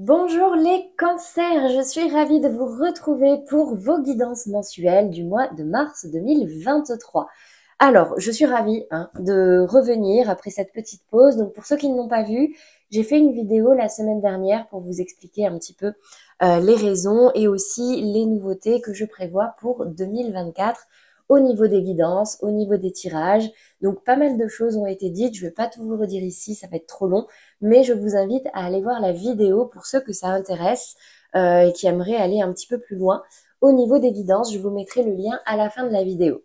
Bonjour les cancers, je suis ravie de vous retrouver pour vos guidances mensuelles du mois de mars 2023. Alors, je suis ravie de revenir après cette petite pause. Donc, pour ceux qui ne l'ont pas vu, j'ai fait une vidéo la semaine dernière pour vous expliquer un petit peu les raisons et aussi les nouveautés que je prévois pour 2024 au niveau des guidances, au niveau des tirages. Donc, pas mal de choses ont été dites. Je ne vais pas tout vous redire ici, ça va être trop long, mais je vous invite à aller voir la vidéo pour ceux que ça intéresse et qui aimeraient aller un petit peu plus loin au niveau des guidances. Je vous mettrai le lien à la fin de la vidéo.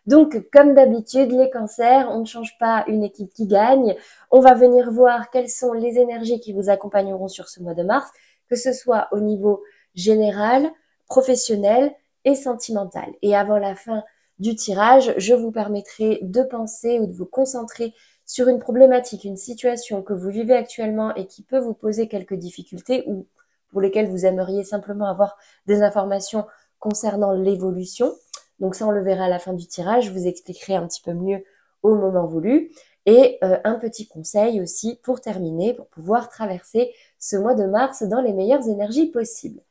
Donc, comme d'habitude, les cancers, on ne change pas une équipe qui gagne. On va venir voir quelles sont les énergies qui vous accompagneront sur ce mois de mars, que ce soit au niveau général, professionnel et sentimental. Et avant la fin du tirage, je vous permettrai de penser ou de vous concentrer sur une problématique, une situation que vous vivez actuellement et qui peut vous poser quelques difficultés ou pour lesquelles vous aimeriez simplement avoir des informations concernant l'évolution. Donc ça, on le verra à la fin du tirage. Je vous expliquerai un petit peu mieux au moment voulu. Et un petit conseil aussi pour terminer, pour pouvoir traverser ce mois de mars dans les meilleures énergies possibles.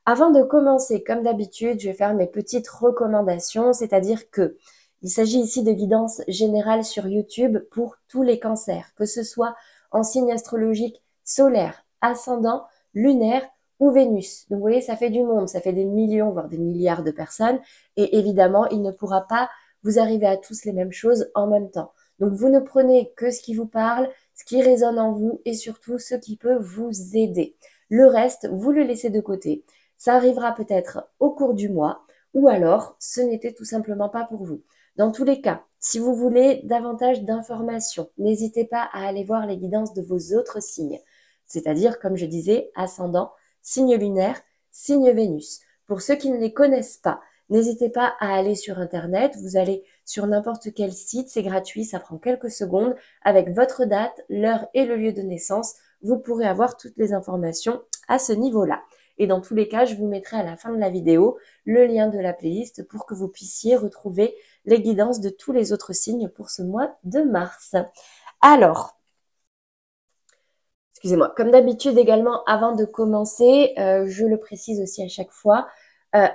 Avant de commencer, comme d'habitude, je vais faire mes petites recommandations, c'est-à-dire que il s'agit ici de guidance générale sur YouTube pour tous les cancers, que ce soit en signe astrologique solaire, ascendant, lunaire ou Vénus. Donc vous voyez, ça fait du monde, ça fait des millions, voire des milliards de personnes. Et évidemment, il ne pourra pas vous arriver à tous les mêmes choses en même temps. Donc vous ne prenez que ce qui vous parle, ce qui résonne en vous et surtout ce qui peut vous aider. Le reste, vous le laissez de côté. Ça arrivera peut-être au cours du mois ou alors ce n'était tout simplement pas pour vous. Dans tous les cas, si vous voulez davantage d'informations, n'hésitez pas à aller voir les guidances de vos autres signes, c'est-à-dire, comme je disais, ascendant, signe lunaire, signe Vénus. Pour ceux qui ne les connaissent pas, n'hésitez pas à aller sur Internet, vous allez sur n'importe quel site, c'est gratuit, ça prend quelques secondes, avec votre date, l'heure et le lieu de naissance, vous pourrez avoir toutes les informations à ce niveau-là. Et dans tous les cas, je vous mettrai à la fin de la vidéo le lien de la playlist pour que vous puissiez retrouver les guidances de tous les autres signes pour ce mois de mars. Alors, excusez-moi, comme d'habitude également, avant de commencer, je le précise aussi à chaque fois, euh,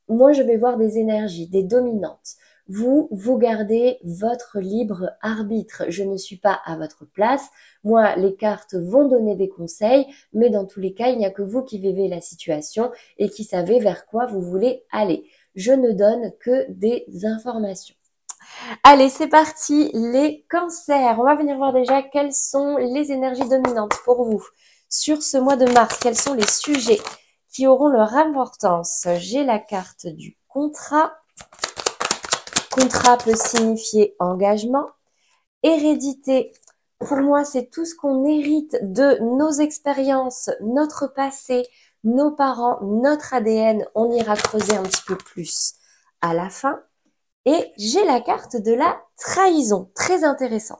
moi je vais voir des énergies, des dominantes. Vous gardez votre libre arbitre. Je ne suis pas à votre place. Moi, les cartes vont donner des conseils, mais dans tous les cas, il n'y a que vous qui vivez la situation et qui savez vers quoi vous voulez aller. Je ne donne que des informations. Allez, c'est parti, les cancers. On va venir voir déjà quelles sont les énergies dominantes pour vous sur ce mois de mars. Quels sont les sujets qui auront leur importance? J'ai la carte du contrat. Contrat peut signifier engagement. Hérédité, pour moi, c'est tout ce qu'on hérite de nos expériences, notre passé, nos parents, notre ADN. On ira creuser un petit peu plus à la fin. Et j'ai la carte de la trahison, très intéressant.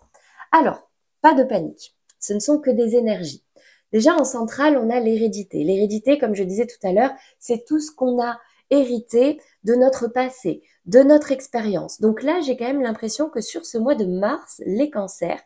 Alors, pas de panique, ce ne sont que des énergies. Déjà, en centrale, on a l'hérédité. L'hérédité, comme je disais tout à l'heure, c'est tout ce qu'on a hérité de notre passé, de notre expérience. Donc là, j'ai quand même l'impression que sur ce mois de mars, les cancers,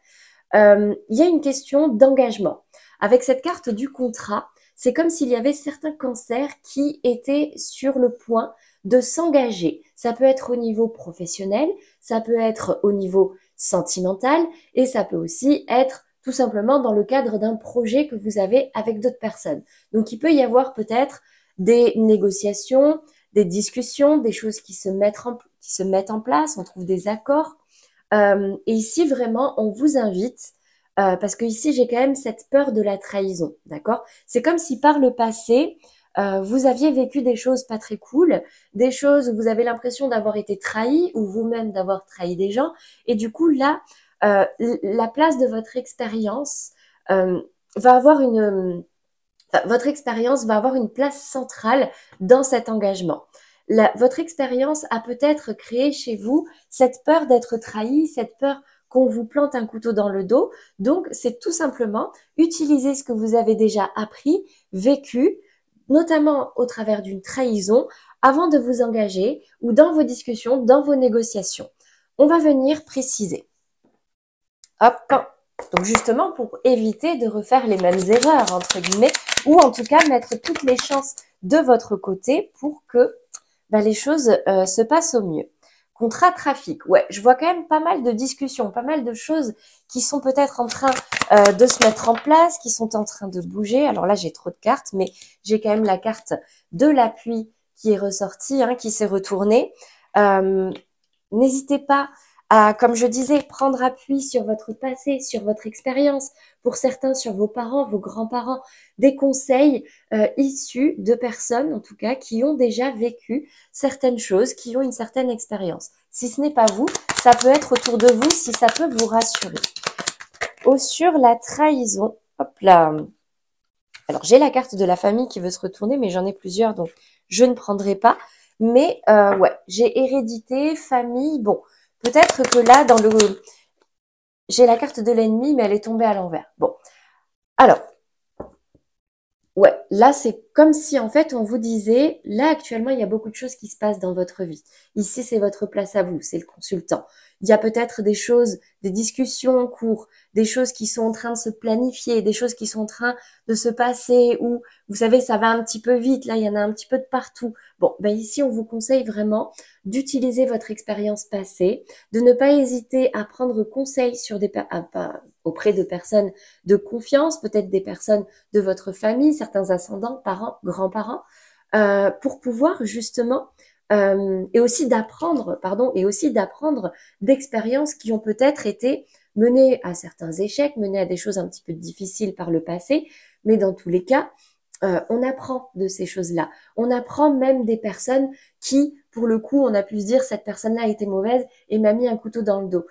il y a une question d'engagement. Avec cette carte du contrat, c'est comme s'il y avait certains cancers qui étaient sur le point de s'engager. Ça peut être au niveau professionnel, ça peut être au niveau sentimental et ça peut aussi être tout simplement dans le cadre d'un projet que vous avez avec d'autres personnes. Donc il peut y avoir peut-être des négociations, des discussions, des choses qui se mettent en place, on trouve des accords. Et ici, vraiment, on vous invite, parce que ici, j'ai quand même cette peur de la trahison, d'accord? C'est comme si par le passé, vous aviez vécu des choses pas très cool, des choses où vous avez l'impression d'avoir été trahi ou vous-même d'avoir trahi des gens. Et du coup, là, la place de votre expérience va avoir votre expérience va avoir une place centrale dans cet engagement. Votre expérience a peut-être créé chez vous cette peur d'être trahi, cette peur qu'on vous plante un couteau dans le dos. Donc, c'est tout simplement utiliser ce que vous avez déjà appris, vécu, notamment au travers d'une trahison, avant de vous engager ou dans vos discussions, dans vos négociations. On va venir préciser. Hop, Donc justement pour éviter de refaire les mêmes erreurs, entre guillemets, ou en tout cas mettre toutes les chances de votre côté pour que les choses se passent au mieux. Contrat trafic, ouais, je vois quand même pas mal de discussions, pas mal de choses qui sont peut-être en train de se mettre en place, qui sont en train de bouger. Alors là, j'ai trop de cartes, mais j'ai quand même la carte de l'appui qui est ressortie, qui s'est retournée. N'hésitez pas à, comme je disais, prendre appui sur votre passé, sur votre expérience, pour certains sur vos parents, vos grands-parents, des conseils issus de personnes, en tout cas, qui ont déjà vécu certaines choses, qui ont une certaine expérience. Si ce n'est pas vous, ça peut être autour de vous, si ça peut vous rassurer. Sur la trahison, hop là. Alors, j'ai la carte de la famille qui veut se retourner, mais j'en ai plusieurs, donc je ne prendrai pas. Mais ouais, j'ai hérédité, famille. Bon, peut-être que là, j'ai la carte de l'ennemi, mais elle est tombée à l'envers. Bon, alors, ouais, là, c'est comme si, en fait, on vous disait, là, actuellement, il y a beaucoup de choses qui se passent dans votre vie. Ici, c'est votre place à vous, c'est le consultant. Il y a peut-être des choses, des discussions en cours, des choses qui sont en train de se planifier, des choses qui sont en train de se passer, ou, vous savez, ça va un petit peu vite, là, il y en a un petit peu de partout. Bon, ici, on vous conseille vraiment d'utiliser votre expérience passée, de ne pas hésiter à prendre conseil sur auprès de personnes de confiance, peut-être des personnes de votre famille, certains ascendants, parents, grands-parents, pour pouvoir justement et aussi d'apprendre d'expériences qui ont peut-être été menées à certains échecs, menées à des choses un petit peu difficiles par le passé, mais dans tous les cas, on apprend de ces choses-là. On apprend même des personnes qui, pour le coup, on a pu se dire cette personne-là a été mauvaise et m'a mis un couteau dans le dos.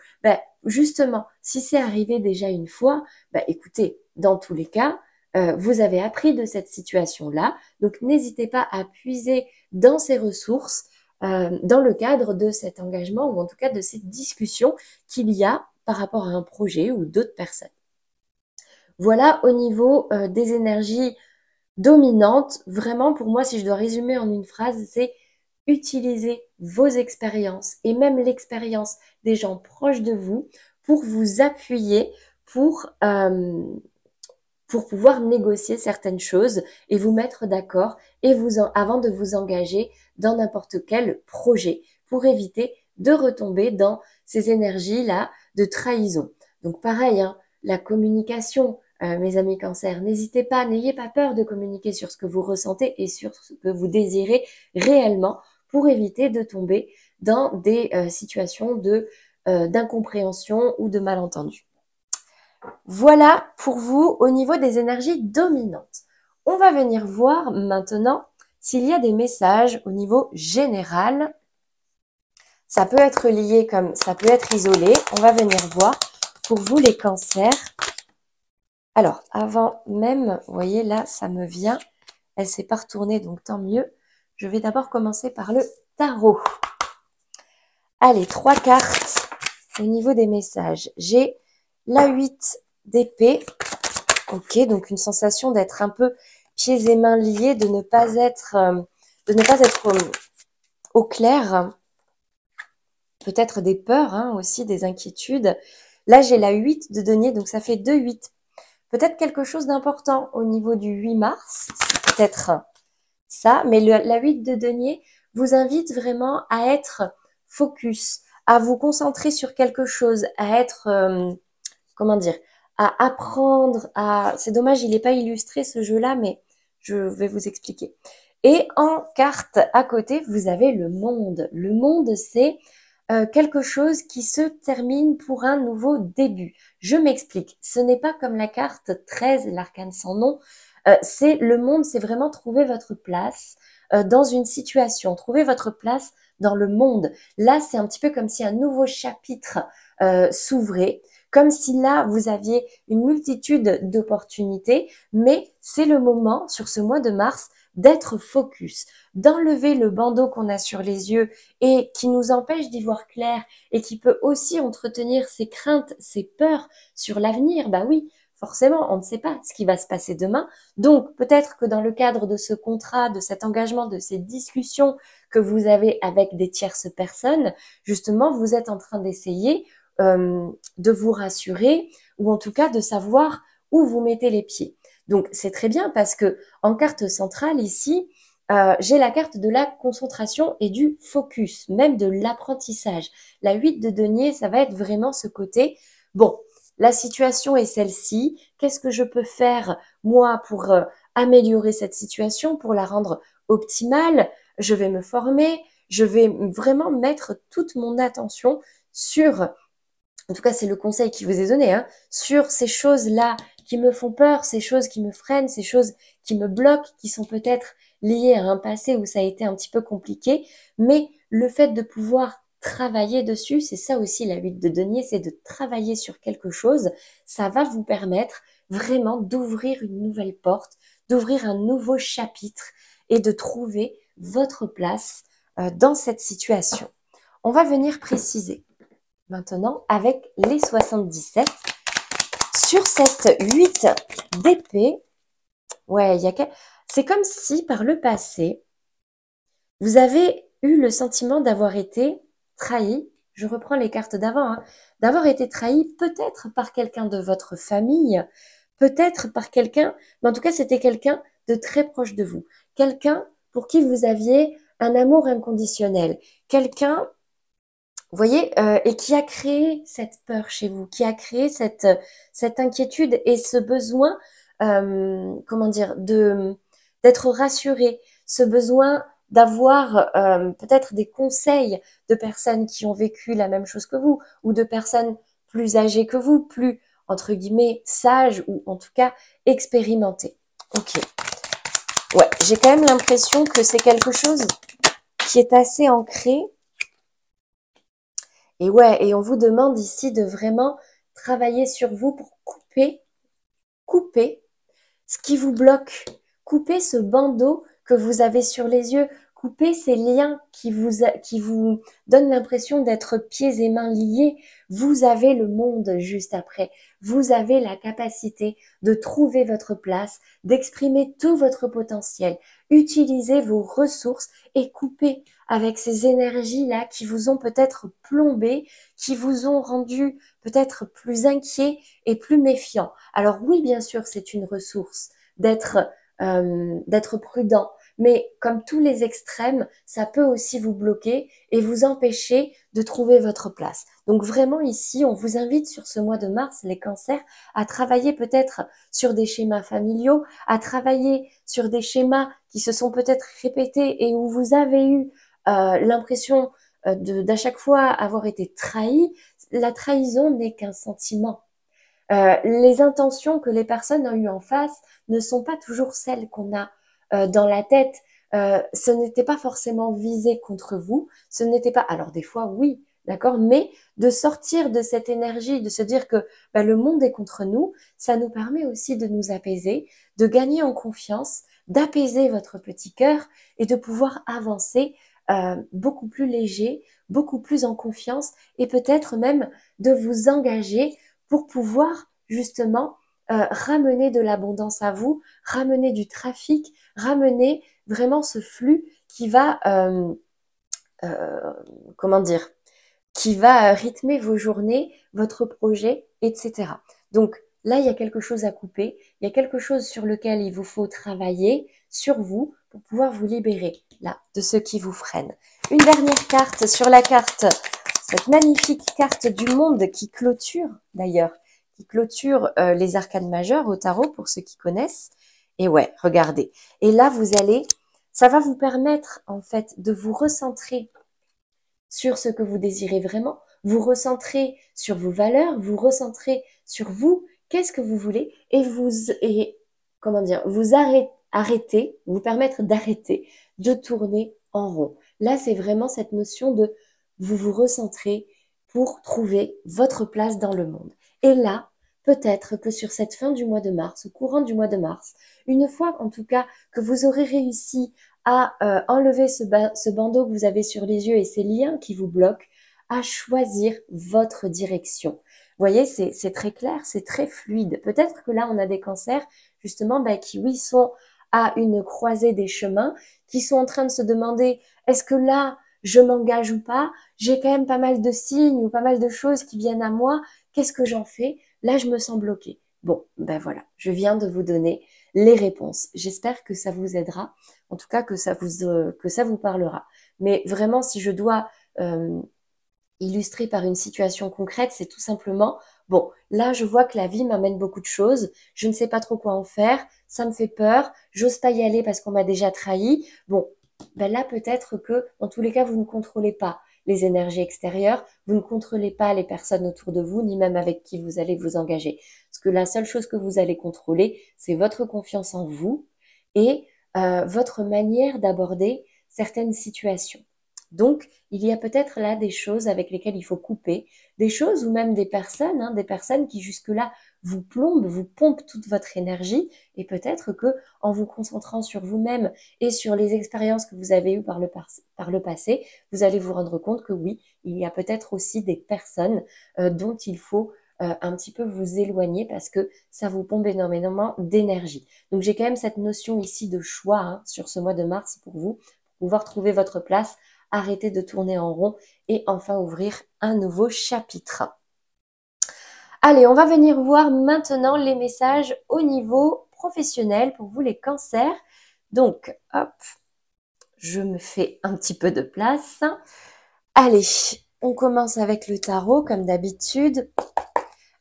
Justement, si c'est arrivé déjà une fois, écoutez, dans tous les cas, vous avez appris de cette situation-là, donc n'hésitez pas à puiser dans ces ressources dans le cadre de cet engagement ou en tout cas de cette discussion qu'il y a par rapport à un projet ou d'autres personnes. Voilà au niveau des énergies dominantes. Vraiment, pour moi, si je dois résumer en une phrase, c'est utiliser vos expériences et même l'expérience des gens proches de vous pour vous appuyer pour pouvoir négocier certaines choses et vous mettre d'accord avant de vous engager dans n'importe quel projet pour éviter de retomber dans ces énergies-là de trahison. Donc pareil, la communication, mes amis cancers, n'hésitez pas, n'ayez pas peur de communiquer sur ce que vous ressentez et sur ce que vous désirez réellement pour éviter de tomber dans des situations d'incompréhension ou de malentendu. Voilà pour vous au niveau des énergies dominantes. On va venir voir maintenant s'il y a des messages au niveau général. Ça peut être lié comme ça peut être isolé. On va venir voir pour vous les cancers. Alors, avant même, vous voyez là, ça me vient. Elle s'est pas retournée, donc tant mieux. Je vais d'abord commencer par le tarot. Allez, 3 cartes au niveau des messages. J'ai la 8 d'épée. Ok, donc une sensation d'être un peu pieds et mains liés, de ne pas être au clair. Peut-être des peurs aussi, des inquiétudes. Là, j'ai la 8 de denier, donc ça fait 2-8. Peut-être quelque chose d'important au niveau du 8 mars, c'est peut-être ça, mais la 8 de denier vous invite vraiment à être focus, à vous concentrer sur quelque chose, à être, à apprendre, c'est dommage, il n'est pas illustré ce jeu-là, mais je vais vous expliquer. Et en carte à côté, vous avez le monde. Le monde, c'est quelque chose qui se termine pour un nouveau début. Je m'explique. Ce n'est pas comme la carte 13, l'arcane sans nom. C'est le monde, c'est vraiment trouver votre place dans une situation, trouver votre place dans le monde. Là, c'est un petit peu comme si un nouveau chapitre s'ouvrait, comme si là, vous aviez une multitude d'opportunités, mais c'est le moment, sur ce mois de mars, d'être focus, d'enlever le bandeau qu'on a sur les yeux et qui nous empêche d'y voir clair et qui peut aussi entretenir ses craintes, ses peurs sur l'avenir. Bah oui, forcément, on ne sait pas ce qui va se passer demain. Donc, peut-être que dans le cadre de ce contrat, de cet engagement, de ces discussions que vous avez avec des tierces personnes, justement, vous êtes en train d'essayer de vous rassurer ou en tout cas de savoir où vous mettez les pieds. Donc c'est très bien parce que en carte centrale ici, j'ai la carte de la concentration et du focus, même de l'apprentissage. La 8 de denier, ça va être vraiment ce côté, bon, la situation est celle-ci, qu'est-ce que je peux faire moi pour améliorer cette situation, pour la rendre optimale? Je vais me former, je vais vraiment mettre toute mon attention sur, en tout cas c'est le conseil qui vous est donné, hein, sur ces choses-là qui me font peur, ces choses qui me freinent, ces choses qui me bloquent, qui sont peut-être liées à un passé où ça a été un petit peu compliqué, mais le fait de pouvoir travailler dessus, c'est ça aussi la 8 de denier, c'est de travailler sur quelque chose, ça va vous permettre vraiment d'ouvrir une nouvelle porte, d'ouvrir un nouveau chapitre et de trouver votre place dans cette situation. On va venir préciser maintenant avec les 77 sur cette 8 d'épée. Ouais, c'est comme si par le passé, vous avez eu le sentiment d'avoir été trahi. Je reprends les cartes d'avant, hein, d'avoir été trahi peut-être par quelqu'un de votre famille, peut-être par quelqu'un, mais en tout cas c'était quelqu'un de très proche de vous, quelqu'un pour qui vous aviez un amour inconditionnel, quelqu'un, vous voyez, et qui a créé cette peur chez vous, qui a créé cette inquiétude et ce besoin, comment dire, d'être rassuré, ce besoin d'avoir peut-être des conseils de personnes qui ont vécu la même chose que vous, ou de personnes plus âgées que vous, plus, entre guillemets, sages, ou en tout cas expérimentées. Ok. Ouais, j'ai quand même l'impression que c'est quelque chose qui est assez ancré. Et ouais, et on vous demande ici de vraiment travailler sur vous pour couper ce qui vous bloque, couper ce bandeau que vous avez sur les yeux, couper ces liens qui vous donnent l'impression d'être pieds et mains liés. Vous avez le monde juste après. Vous avez la capacité de trouver votre place, d'exprimer tout votre potentiel. Utilisez vos ressources et coupez avec ces énergies-là qui vous ont peut-être plombé, qui vous ont rendu peut-être plus inquiet et plus méfiant. Alors oui, bien sûr, c'est une ressource d'être prudent, mais comme tous les extrêmes, ça peut aussi vous bloquer et vous empêcher de trouver votre place. Donc vraiment ici, on vous invite sur ce mois de mars, les cancers, à travailler peut-être sur des schémas familiaux, à travailler sur des schémas qui se sont peut-être répétés et où vous avez eu l'impression d'à chaque fois avoir été trahi. La trahison n'est qu'un sentiment. Les intentions que les personnes ont eues en face ne sont pas toujours celles qu'on a dans la tête. Ce n'était pas forcément visé contre vous, ce n'était pas... Alors des fois, oui, d'accord, mais de sortir de cette énergie, de se dire que le monde est contre nous, ça nous permet aussi de nous apaiser, de gagner en confiance, d'apaiser votre petit cœur et de pouvoir avancer beaucoup plus léger, beaucoup plus en confiance et peut-être même de vous engager pour pouvoir justement ramener de l'abondance à vous, ramener du trafic, ramener vraiment ce flux qui va, comment dire, qui va rythmer vos journées, votre projet, etc. Donc là, il y a quelque chose à couper, il y a quelque chose sur lequel il vous faut travailler sur vous pour pouvoir vous libérer là de ce qui vous freine. Une dernière carte sur la carte, cette magnifique carte du monde qui clôture d'ailleurs, qui clôture les arcanes majeures au tarot pour ceux qui connaissent. Et ouais, regardez. Et là, ça va vous permettre en fait de vous recentrer sur ce que vous désirez vraiment, vous recentrer sur vos valeurs, vous recentrer sur vous, qu'est-ce que vous voulez, et comment dire, arrêter, vous permettre d'arrêter, de tourner en rond. Là, c'est vraiment cette notion de vous recentrer pour trouver votre place dans le monde. Et là, peut-être que sur cette fin du mois de mars, au courant du mois de mars, une fois en tout cas que vous aurez réussi à enlever ce bandeau que vous avez sur les yeux et ces liens qui vous bloquent, à choisir votre direction. Vous voyez, c'est très clair, c'est très fluide. Peut-être que là, on a des cancers, justement, qui, oui, sont à une croisée des chemins, qui sont en train de se demander, est-ce que là, je m'engage ou pas? J'ai quand même pas mal de signes ou pas mal de choses qui viennent à moi. Qu'est-ce que j'en fais? là je me sens bloquée. Bon, ben voilà, je viens de vous donner les réponses. J'espère que ça vous aidera, en tout cas que ça vous parlera. Mais vraiment, si je dois illustrer par une situation concrète, c'est tout simplement, bon, là je vois que la vie m'amène beaucoup de choses, je ne sais pas trop quoi en faire, ça me fait peur, j'ose pas y aller parce qu'on m'a déjà trahi. Bon, ben là peut-être que, dans tous les cas, vous ne contrôlez pas les énergies extérieures, vous ne contrôlez pas les personnes autour de vous, ni même avec qui vous allez vous engager. Parce que la seule chose que vous allez contrôler, c'est votre confiance en vous et votre manière d'aborder certaines situations. Donc, il y a peut-être là des choses avec lesquelles il faut couper, des choses ou même des personnes qui jusque-là vous plombent, vous pompent toute votre énergie, et peut-être que en vous concentrant sur vous-même et sur les expériences que vous avez eues par le passé, vous allez vous rendre compte que oui, il y a peut-être aussi des personnes dont il faut un petit peu vous éloigner parce que ça vous pompe énormément d'énergie. Donc j'ai quand même cette notion ici de choix sur ce mois de mars pour vous, pour pouvoir trouver votre place, arrêter de tourner en rond et enfin ouvrir un nouveau chapitre. Allez, on va venir voir maintenant les messages au niveau professionnel pour vous les cancers. Donc, hop, je me fais un petit peu de place. Allez, on commence avec le tarot comme d'habitude.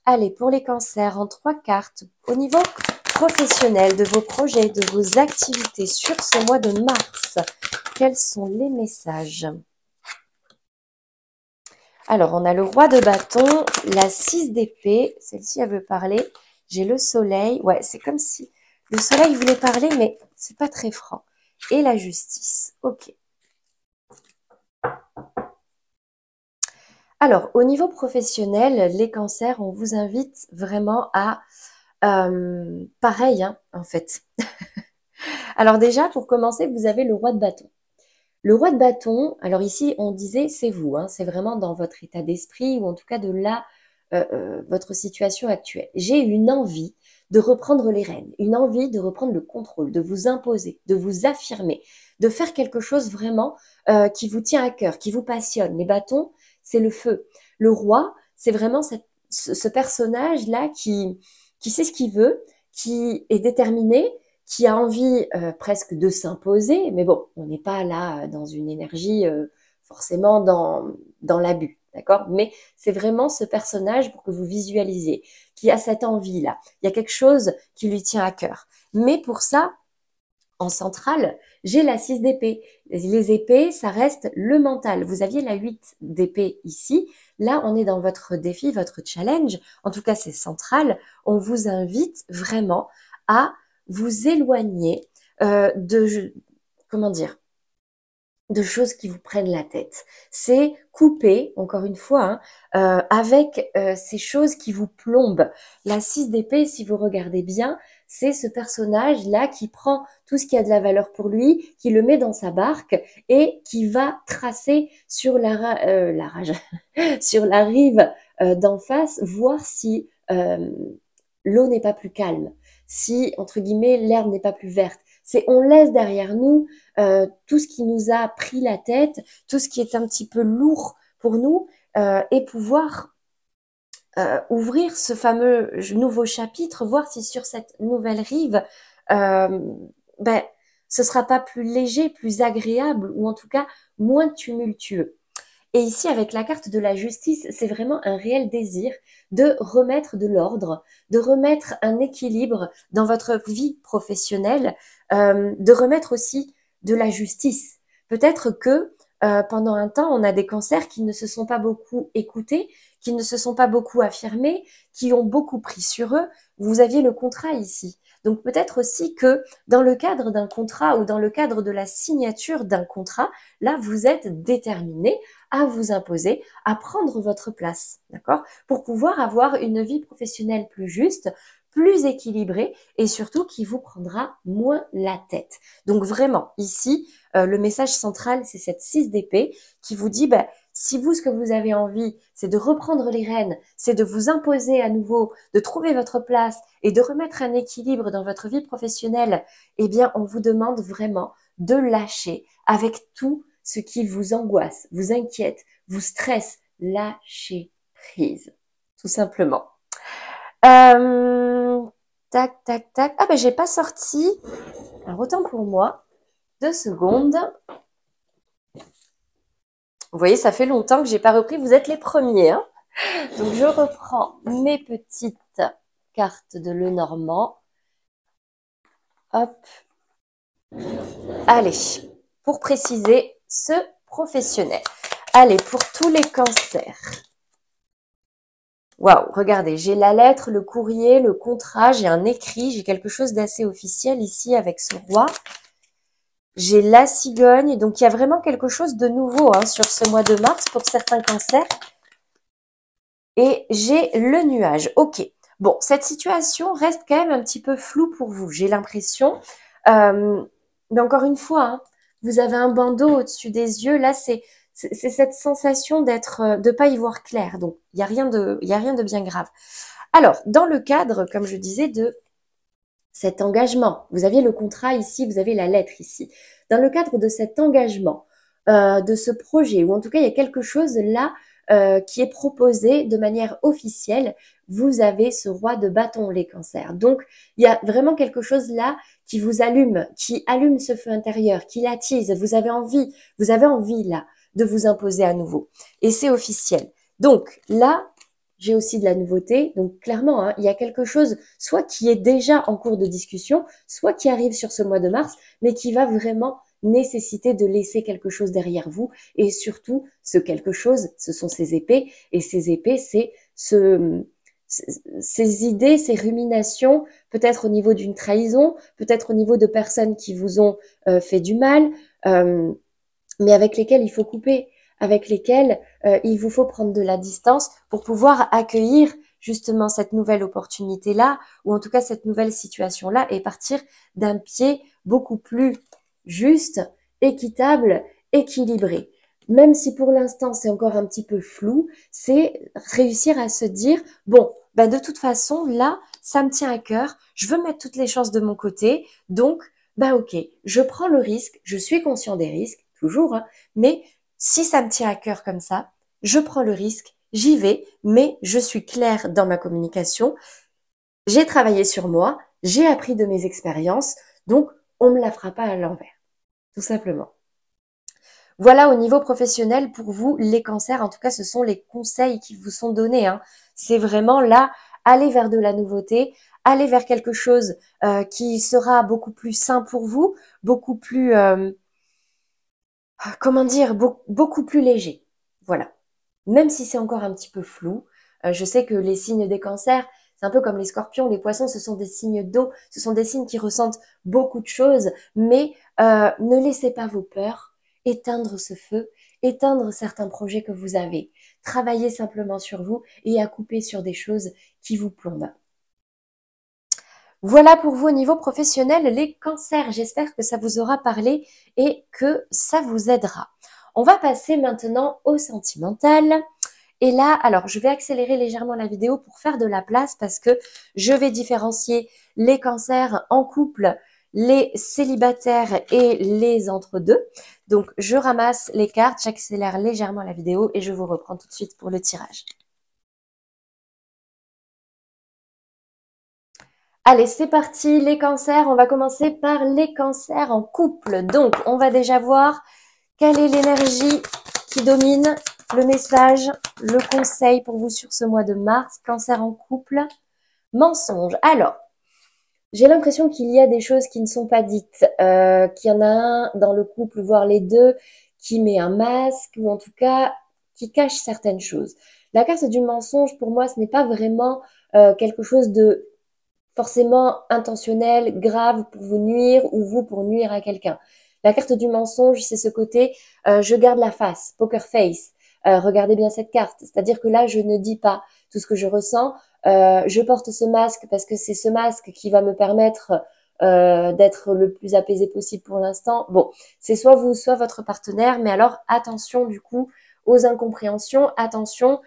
Allez, pour les cancers, en 3 cartes, au niveau professionnel de vos projets, de vos activités sur ce mois de mars, quels sont les messages ? Alors, on a le roi de bâton, la 6 d'épée, celle-ci elle veut parler, j'ai le soleil, ouais, c'est comme si le soleil voulait parler, mais c'est pas très franc. Et la justice, ok. Alors, au niveau professionnel, les cancers, on vous invite vraiment à, pareil, en fait. Alors déjà, pour commencer, vous avez le roi de bâton. Le roi de bâton, alors ici, on disait, c'est vous, c'est vraiment dans votre état d'esprit ou en tout cas de là, votre situation actuelle. J'ai une envie de reprendre les rênes, une envie de reprendre le contrôle, de vous imposer, de vous affirmer, de faire quelque chose vraiment qui vous tient à cœur, qui vous passionne. Les bâtons, c'est le feu. Le roi, c'est vraiment ce personnage-là qui sait ce qu'il veut, qui est déterminé, qui a envie presque de s'imposer, mais bon, on n'est pas là dans une énergie forcément dans l'abus, d'accord? Mais c'est vraiment ce personnage pour que vous visualisiez, qui a cette envie-là. Il y a quelque chose qui lui tient à cœur. Mais pour ça, en centrale, j'ai la 6 d'épée. Les épées, ça reste le mental. Vous aviez la 8 d'épée ici. Là, on est dans votre défi, votre challenge. En tout cas, c'est central. On vous invite vraiment à vous éloigner comment dire, de choses qui vous prennent la tête. C'est couper, encore une fois, avec ces choses qui vous plombent. La 6 d'épée, si vous regardez bien, c'est ce personnage-là qui prend tout ce qui a de la valeur pour lui, qui le met dans sa barque et qui va tracer sur la rage, sur la rive d'en face, voir si l'eau n'est pas plus calme, si, entre guillemets, l'herbe n'est pas plus verte. C'est on laisse derrière nous tout ce qui nous a pris la tête, tout ce qui est un petit peu lourd pour nous et pouvoir ouvrir ce fameux nouveau chapitre, voir si sur cette nouvelle rive, ben, ce sera pas plus léger, plus agréable ou en tout cas moins tumultueux. Et ici, avec la carte de la justice, c'est vraiment un réel désir de remettre de l'ordre, de remettre un équilibre dans votre vie professionnelle, de remettre aussi de la justice. Peut-être que pendant un temps, on a des cancers qui ne se sont pas beaucoup écoutés, qui ne se sont pas beaucoup affirmés, qui ont beaucoup pris sur eux. Vous aviez le contrat ici. Donc peut-être aussi que dans le cadre d'un contrat ou dans le cadre de la signature d'un contrat, là, vous êtes déterminé à vous imposer, à prendre votre place, d'accord? Pour pouvoir avoir une vie professionnelle plus juste, plus équilibrée et surtout qui vous prendra moins la tête. Donc vraiment, ici, le message central, c'est cette 6 d'épée qui vous dit, si vous, ce que vous avez envie, c'est de reprendre les rênes, c'est de vous imposer à nouveau, de trouver votre place et de remettre un équilibre dans votre vie professionnelle, eh bien, on vous demande vraiment de lâcher avec tout ce qui vous angoisse, vous inquiète, vous stresse. Lâchez prise, tout simplement. Tac, tac, tac. Ah ben j'ai pas sorti. Alors autant pour moi. 2 secondes. Vous voyez, ça fait longtemps que j'ai pas repris. Vous êtes les premiers, hein. Donc je reprends mes petites cartes de Lenormand. Hop. Allez, pour préciser ce professionnel. Allez, pour tous les cancers. Waouh, regardez, j'ai la lettre, le courrier, le contrat, j'ai un écrit, j'ai quelque chose d'assez officiel ici avec ce roi. J'ai la cigogne, donc il y a vraiment quelque chose de nouveau hein, sur ce mois de mars pour certains cancers. Et j'ai le nuage. Ok, bon, cette situation reste quand même un petit peu floue pour vous, j'ai l'impression. Mais encore une fois, hein, vous avez un bandeau au-dessus des yeux. Là, c'est cette sensation de pas y voir clair. Donc, il y a rien de bien grave. Alors, dans le cadre, comme je disais, de cet engagement, vous aviez le contrat ici, vous avez la lettre ici. Dans le cadre de cet engagement, de ce projet, ou en tout cas, il y a quelque chose là qui est proposé de manière officielle. Vous avez ce roi de bâton, les cancers. Donc, il y a vraiment quelque chose là qui vous allume, qui allume ce feu intérieur, qui l'attise. Vous avez envie là de vous imposer à nouveau. Et c'est officiel. Donc là, j'ai aussi de la nouveauté. Donc clairement, hein, il y a quelque chose soit qui est déjà en cours de discussion, soit qui arrive sur ce mois de mars, mais qui va vraiment nécessiter de laisser quelque chose derrière vous. Et surtout, ce quelque chose, ce sont ces épées. Et ces épées, c'est ces idées, ces ruminations, peut-être au niveau d'une trahison, peut-être au niveau de personnes qui vous ont fait du mal, mais avec lesquelles il faut couper, avec lesquelles il vous faut prendre de la distance pour pouvoir accueillir justement cette nouvelle opportunité-là, ou en tout cas cette nouvelle situation-là, et partir d'un pied beaucoup plus juste, équitable, équilibré. Même si pour l'instant c'est encore un petit peu flou, c'est réussir à se dire, bon, ben de toute façon, là, ça me tient à cœur, je veux mettre toutes les chances de mon côté, donc, ben ok, je prends le risque, je suis conscient des risques, toujours, hein, mais si ça me tient à cœur comme ça, je prends le risque, j'y vais, mais je suis claire dans ma communication, j'ai travaillé sur moi, j'ai appris de mes expériences, donc on ne me la fera pas à l'envers, tout simplement. Voilà au niveau professionnel pour vous, les cancers, en tout cas ce sont les conseils qui vous sont donnés. Hein. C'est vraiment là, aller vers de la nouveauté, aller vers quelque chose qui sera beaucoup plus sain pour vous, beaucoup plus, comment dire, beaucoup plus léger. Voilà. Même si c'est encore un petit peu flou, je sais que les signes des cancers, c'est un peu comme les scorpions, les poissons, ce sont des signes d'eau, ce sont des signes qui ressentent beaucoup de choses, mais ne laissez pas vos peurs éteindre ce feu, éteindre certains projets que vous avez. Travaillez simplement sur vous et à couper sur des choses qui vous plombent. Voilà pour vous au niveau professionnel, les cancers. J'espère que ça vous aura parlé et que ça vous aidera. On va passer maintenant au sentimental. Et là, alors, je vais accélérer légèrement la vidéo pour faire de la place parce que je vais différencier les cancers en couple, les célibataires et les entre-deux. Donc, je ramasse les cartes, j'accélère légèrement la vidéo et je vous reprends tout de suite pour le tirage. Allez, c'est parti, les cancers. On va commencer par les cancers en couple. Donc, on va déjà voir quelle est l'énergie qui domine, le message, le conseil pour vous sur ce mois de mars. Cancer en couple, mensonge. Alors, j'ai l'impression qu'il y a des choses qui ne sont pas dites, qu'il y en a un dans le couple, voire les deux, qui met un masque ou en tout cas qui cache certaines choses. La carte du mensonge, pour moi, ce n'est pas vraiment quelque chose de forcément intentionnel, grave pour vous nuire ou vous pour nuire à quelqu'un. La carte du mensonge, c'est ce côté je garde la face, poker face. Regardez bien cette carte, c'est-à-dire que là, je ne dis pas tout ce que je ressens. Je porte ce masque parce que c'est ce masque qui va me permettre d'être le plus apaisé possible pour l'instant. Bon, c'est soit vous, soit votre partenaire, mais alors attention du coup aux incompréhensions, attention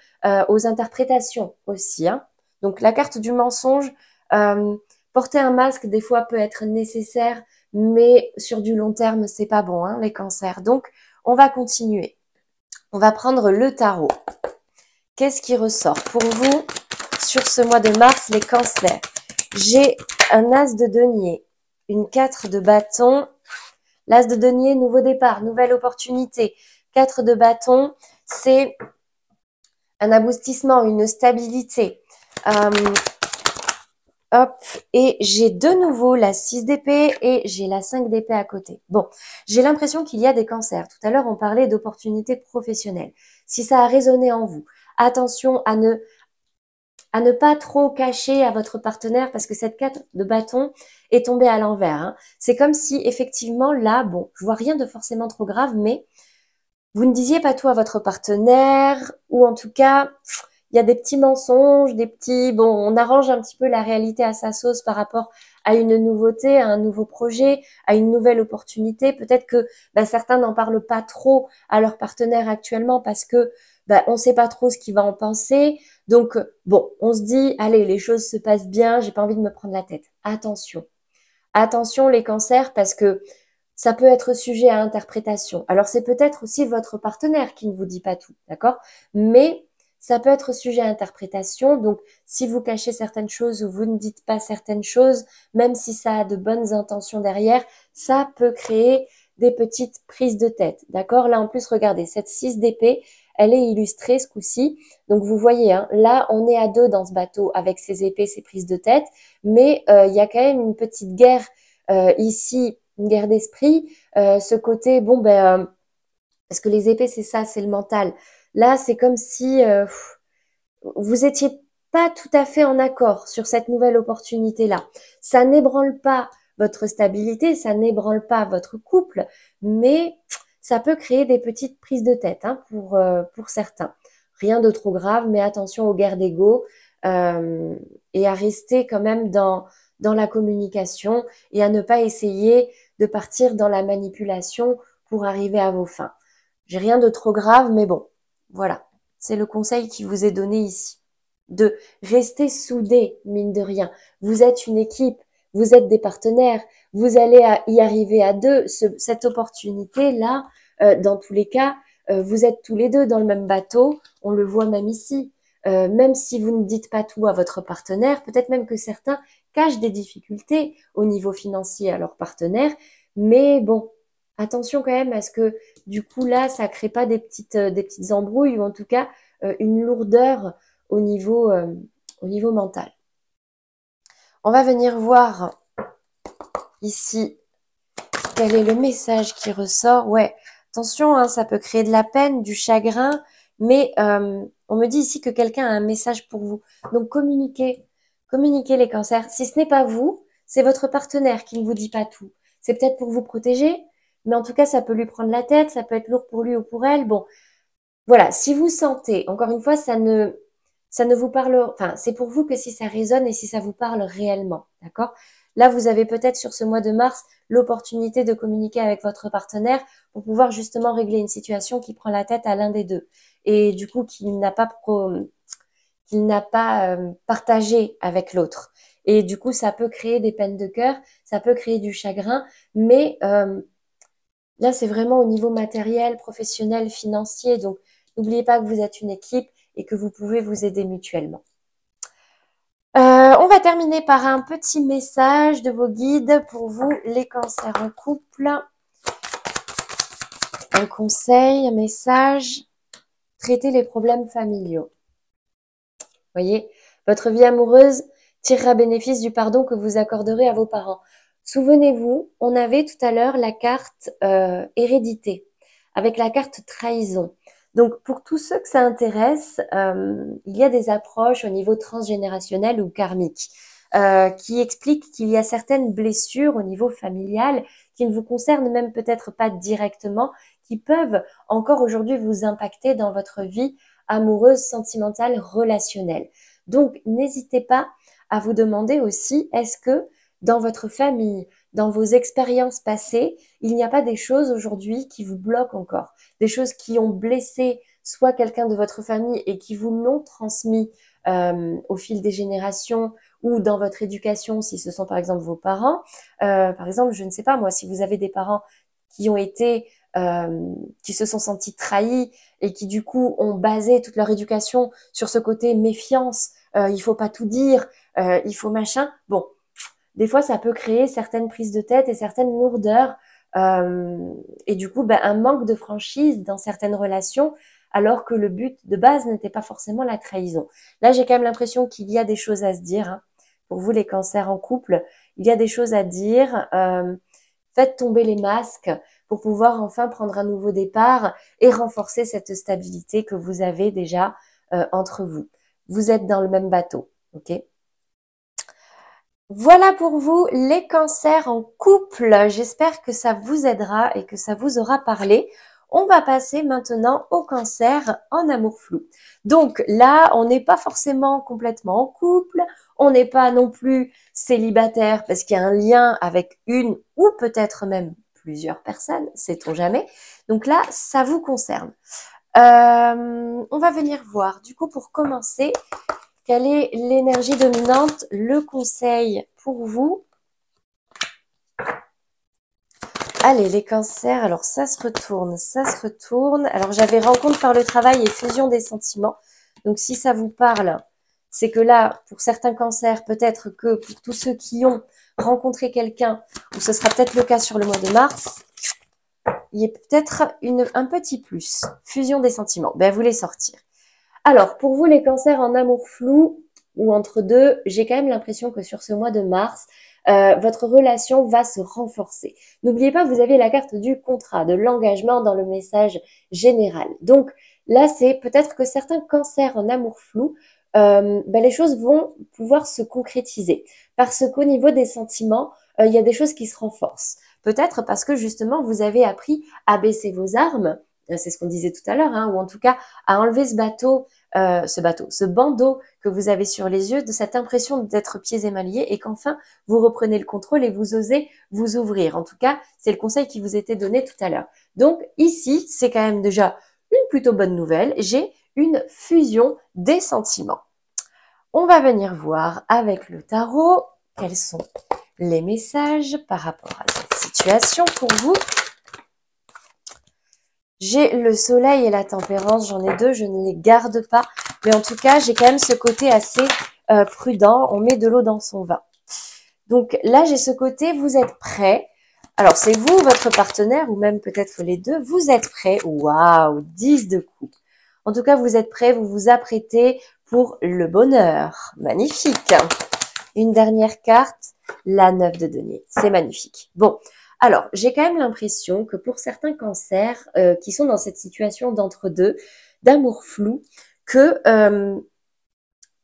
aux interprétations aussi. Hein. Donc la carte du mensonge, porter un masque, des fois, peut être nécessaire, mais sur du long terme, c'est pas bon, hein, les cancers. Donc, on va continuer. On va prendre le tarot. Qu'est-ce qui ressort pour vous sur ce mois de mars, les cancers. J'ai un as de denier, une 4 de bâton, l'as de denier, nouveau départ, nouvelle opportunité. 4 de bâton, c'est un aboutissement, une stabilité. Hop, et j'ai de nouveau la 6 d'épée et j'ai la 5 d'épée à côté. Bon, j'ai l'impression qu'il y a des cancers. Tout à l'heure, on parlait d'opportunités professionnelles. Si ça a résonné en vous, attention à ne pas trop cacher à votre partenaire parce que cette 4 de bâton est tombée à l'envers. Hein. C'est comme si effectivement là, bon, je vois rien de forcément trop grave, mais vous ne disiez pas tout à votre partenaire ou en tout cas, il y a des petits mensonges, des petits... Bon, on arrange un petit peu la réalité à sa sauce par rapport à une nouveauté, à un nouveau projet, à une nouvelle opportunité. Peut-être que certains n'en parlent pas trop à leur partenaire actuellement parce que on ne sait pas trop ce qu'il va en penser. Donc, bon, on se dit, allez, les choses se passent bien, j'ai pas envie de me prendre la tête. Attention. Attention les cancers parce que ça peut être sujet à interprétation. Alors, c'est peut-être aussi votre partenaire qui ne vous dit pas tout, d'accord? Mais ça peut être sujet à interprétation. Donc, si vous cachez certaines choses ou vous ne dites pas certaines choses, même si ça a de bonnes intentions derrière, ça peut créer des petites prises de tête, d'accord? Là, en plus, regardez, cette 6 d'épée, elle est illustrée ce coup-ci. Donc, vous voyez, hein, là, on est à 2 dans ce bateau avec ces épées, ces prises de tête. Mais il y a quand même une petite guerre ici, une guerre d'esprit. Ce côté, parce que les épées, c'est ça, c'est le mental. Là, c'est comme si vous étiez pas tout à fait en accord sur cette nouvelle opportunité-là. Ça n'ébranle pas votre stabilité, ça n'ébranle pas votre couple, mais ça peut créer des petites prises de tête hein, pour certains. Rien de trop grave, mais attention aux guerres d'ego et à rester quand même dans la communication et à ne pas essayer de partir dans la manipulation pour arriver à vos fins. J'ai rien de trop grave, mais bon, voilà. C'est le conseil qui vous est donné ici. De rester soudés, mine de rien. Vous êtes une équipe, vous êtes des partenaires, vous allez y arriver à deux. Cette opportunité-là, dans tous les cas, vous êtes tous les deux dans le même bateau. On le voit même ici. Même si vous ne dites pas tout à votre partenaire, peut-être même que certains cachent des difficultés au niveau financier à leur partenaire. Mais bon, attention quand même à ce que du coup là, ça crée pas des petites embrouilles ou en tout cas une lourdeur au niveau mental. On va venir voir ici quel est le message qui ressort. Ouais, attention, hein, ça peut créer de la peine, du chagrin, mais on me dit ici que quelqu'un a un message pour vous. Donc communiquez les cancers. Si ce n'est pas vous, c'est votre partenaire qui ne vous dit pas tout. C'est peut-être pour vous protéger, mais en tout cas, ça peut lui prendre la tête, ça peut être lourd pour lui ou pour elle. Bon, voilà, si vous sentez, encore une fois, ça ne vous parle, enfin, c'est pour vous que si ça résonne et si ça vous parle réellement, d'accord? Là, vous avez peut-être sur ce mois de mars l'opportunité de communiquer avec votre partenaire pour pouvoir justement régler une situation qui prend la tête à l'un des deux et du coup qu'il n'a pas partagé avec l'autre. Et du coup, ça peut créer des peines de cœur, ça peut créer du chagrin, mais là, c'est vraiment au niveau matériel, professionnel, financier. Donc, n'oubliez pas que vous êtes une équipe et que vous pouvez vous aider mutuellement. On va terminer par un petit message de vos guides pour vous, les cancers en couple. Un conseil, un message. Traitez les problèmes familiaux. Voyez, votre vie amoureuse tirera bénéfice du pardon que vous accorderez à vos parents. Souvenez-vous, on avait tout à l'heure la carte hérédité, avec la carte trahison. Donc, pour tous ceux que ça intéresse, il y a des approches au niveau transgénérationnel ou karmique qui expliquent qu'il y a certaines blessures au niveau familial qui ne vous concernent même peut-être pas directement, qui peuvent encore aujourd'hui vous impacter dans votre vie amoureuse, sentimentale, relationnelle. Donc, n'hésitez pas à vous demander aussi, est-ce que dans votre famille, dans vos expériences passées, il n'y a pas des choses aujourd'hui qui vous bloquent encore, des choses qui ont blessé soit quelqu'un de votre famille et qui vous l'ont transmis au fil des générations ou dans votre éducation, si ce sont par exemple vos parents. Par exemple, je ne sais pas moi, si vous avez des parents qui ont été qui se sont sentis trahis et qui du coup ont basé toute leur éducation sur ce côté méfiance il faut pas tout dire, il faut machin. Bon, des fois, ça peut créer certaines prises de tête et certaines lourdeurs. Et du coup, un manque de franchise dans certaines relations, alors que le but de base n'était pas forcément la trahison. Là, j'ai quand même l'impression qu'il y a des choses à se dire. Hein. Pour vous, les cancers en couple, il y a des choses à dire. Faites tomber les masques pour pouvoir enfin prendre un nouveau départ et renforcer cette stabilité que vous avez déjà entre vous. Vous êtes dans le même bateau, ok? Voilà pour vous les cancers en couple. J'espère que ça vous aidera et que ça vous aura parlé. On va passer maintenant au cancer en amour flou. Donc là, on n'est pas forcément complètement en couple, on n'est pas non plus célibataire parce qu'il y a un lien avec une ou peut-être même plusieurs personnes, sait-on jamais. Donc là, ça vous concerne. On va venir voir. Du coup, pour commencer, quelle est l'énergie dominante, le conseil pour vous? Allez, les cancers, alors ça se retourne, ça se retourne. Alors j'avais rencontre par le travail et fusion des sentiments. Donc si ça vous parle, c'est que là, pour certains cancers, peut-être que pour tous ceux qui ont rencontré quelqu'un, ou ce sera peut-être le cas sur le mois de mars, il y a peut-être un petit plus. Fusion des sentiments, vous les sortir. Alors, pour vous, les cancers en amour flou ou entre deux, j'ai quand même l'impression que sur ce mois de mars, votre relation va se renforcer. N'oubliez pas, vous avez la carte du contrat, de l'engagement dans le message général. Donc là, c'est peut-être que certains cancers en amour flou, les choses vont pouvoir se concrétiser. Parce qu'au niveau des sentiments, il y a des choses qui se renforcent. Peut-être parce que justement, vous avez appris à baisser vos armes, c'est ce qu'on disait tout à l'heure, hein, ou en tout cas à enlever ce bandeau que vous avez sur les yeux, de cette impression d'être pieds et mains liés et qu'enfin vous reprenez le contrôle et vous osez vous ouvrir. En tout cas, c'est le conseil qui vous était donné tout à l'heure. Donc ici, c'est quand même déjà une plutôt bonne nouvelle. J'ai une fusion des sentiments. On va venir voir avec le tarot quels sont les messages par rapport à cette situation pour vous. J'ai le soleil et la tempérance, j'en ai deux, je ne les garde pas. Mais en tout cas, j'ai quand même ce côté assez prudent. On met de l'eau dans son vin. Donc là, j'ai ce côté, vous êtes prêts. Alors, c'est vous, votre partenaire, ou même peut-être les deux, vous êtes prêts. Waouh, 10 de coupe. En tout cas, vous êtes prêts, vous vous apprêtez pour le bonheur. Magnifique. Une dernière carte, la 9 de denier. C'est magnifique. Bon, alors, j'ai quand même l'impression que pour certains cancers qui sont dans cette situation d'entre-deux, d'amour flou, que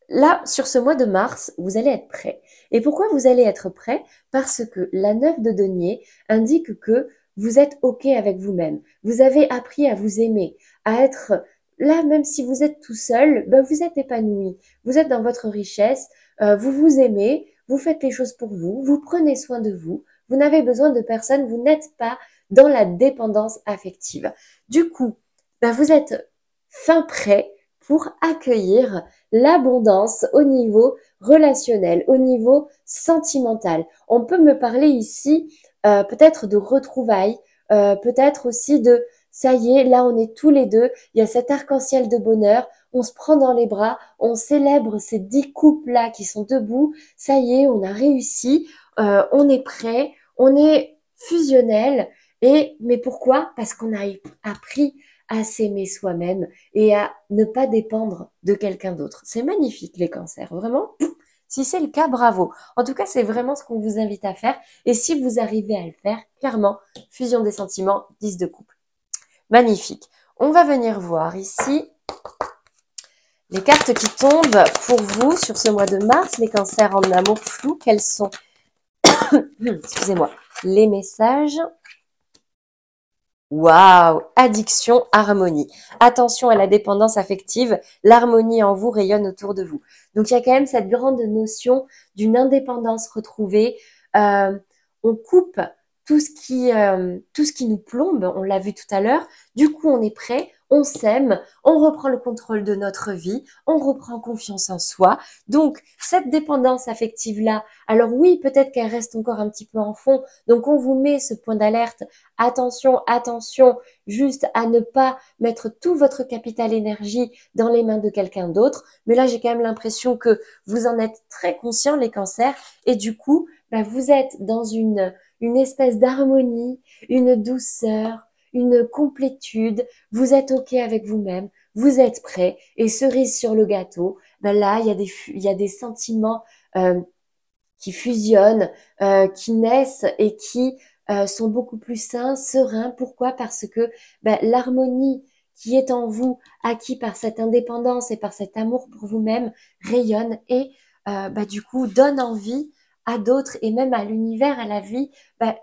là, sur ce mois de mars, vous allez être prêts. Et pourquoi vous allez être prêts? Parce que la 9 de denier indique que vous êtes OK avec vous-même. Vous avez appris à vous aimer, à être là, même si vous êtes tout seul, vous êtes épanoui. Vous êtes dans votre richesse, vous vous aimez, vous faites les choses pour vous, vous prenez soin de vous, vous n'avez besoin de personne, vous n'êtes pas dans la dépendance affective. Du coup, vous êtes fin prêt pour accueillir l'abondance au niveau relationnel, au niveau sentimental. On peut me parler ici peut-être de retrouvailles, peut-être aussi de ça y est, là on est tous les deux, il y a cet arc-en-ciel de bonheur, on se prend dans les bras, on célèbre ces 10 couples-là qui sont debout, ça y est, on a réussi, on est prêt, on est fusionnel, mais pourquoi? Parce qu'on a appris à s'aimer soi-même et à ne pas dépendre de quelqu'un d'autre. C'est magnifique les cancers, vraiment. Si c'est le cas, bravo. En tout cas, c'est vraiment ce qu'on vous invite à faire. Et si vous arrivez à le faire, clairement, fusion des sentiments, 10 de couple. Magnifique. On va venir voir ici les cartes qui tombent pour vous sur ce mois de mars, les cancers en amour flou. Quels sont, excusez-moi, les messages? Waouh! Addiction, harmonie. Attention à la dépendance affective, l'harmonie en vous rayonne autour de vous. Donc il y a quand même cette grande notion d'une indépendance retrouvée. On coupe tout ce qui nous plombe, on l'a vu tout à l'heure. Du coup, on est prêt, on s'aime, on reprend le contrôle de notre vie, on reprend confiance en soi. Donc, cette dépendance affective-là, alors oui, peut-être qu'elle reste encore un petit peu en fond. Donc, on vous met ce point d'alerte. Attention, attention, juste à ne pas mettre tout votre capital énergie dans les mains de quelqu'un d'autre. Mais là, j'ai quand même l'impression que vous en êtes très conscients, les cancers, et du coup, vous êtes dans une espèce d'harmonie, une douceur, une complétude, vous êtes OK avec vous-même, vous êtes prêt, et cerise sur le gâteau, là, il y a des sentiments qui fusionnent, qui naissent et qui sont beaucoup plus sains, sereins. Pourquoi? Parce que l'harmonie qui est en vous, acquis par cette indépendance et par cet amour pour vous-même, rayonne et du coup donne envie à d'autres et même à l'univers, à la vie,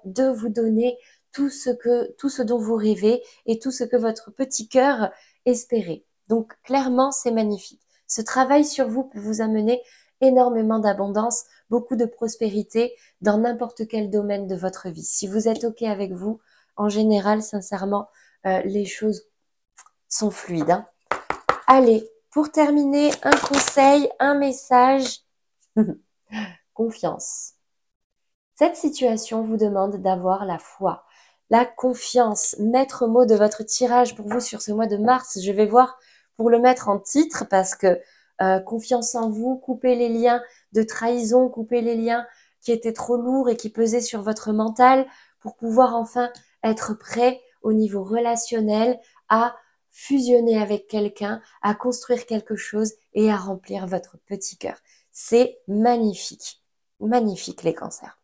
de vous donner tout ce dont vous rêvez et tout ce que votre petit cœur espérait. Donc clairement, c'est magnifique. Ce travail sur vous peut vous amener énormément d'abondance, beaucoup de prospérité dans n'importe quel domaine de votre vie. Si vous êtes OK avec vous, en général, sincèrement, les choses sont fluides. Hein. Allez, pour terminer, un conseil, un message. Confiance. Cette situation vous demande d'avoir la foi, la confiance. Maître mot de votre tirage pour vous sur ce mois de mars, je vais voir pour le mettre en titre parce que confiance en vous, coupez les liens de trahison, coupez les liens qui étaient trop lourds et qui pesaient sur votre mental pour pouvoir enfin être prêt au niveau relationnel à fusionner avec quelqu'un, à construire quelque chose et à remplir votre petit cœur. C'est magnifique. Magnifique les cancers.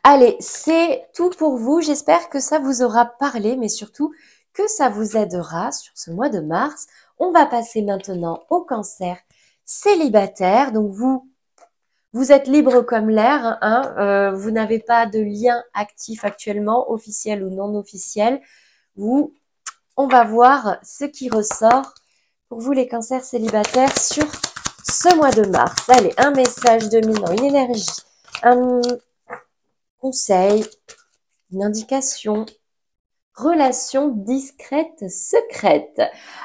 Allez, c'est tout pour vous. J'espère que ça vous aura parlé, mais surtout que ça vous aidera sur ce mois de mars. On va passer maintenant au cancer célibataire. Donc vous êtes libre comme l'air. Hein, vous n'avez pas de lien actif actuellement, officiel ou non officiel. On va voir ce qui ressort pour vous les cancers célibataires sur ce mois de mars. Allez, un message dominant, une énergie, un conseil, une indication, relation discrète, secrète.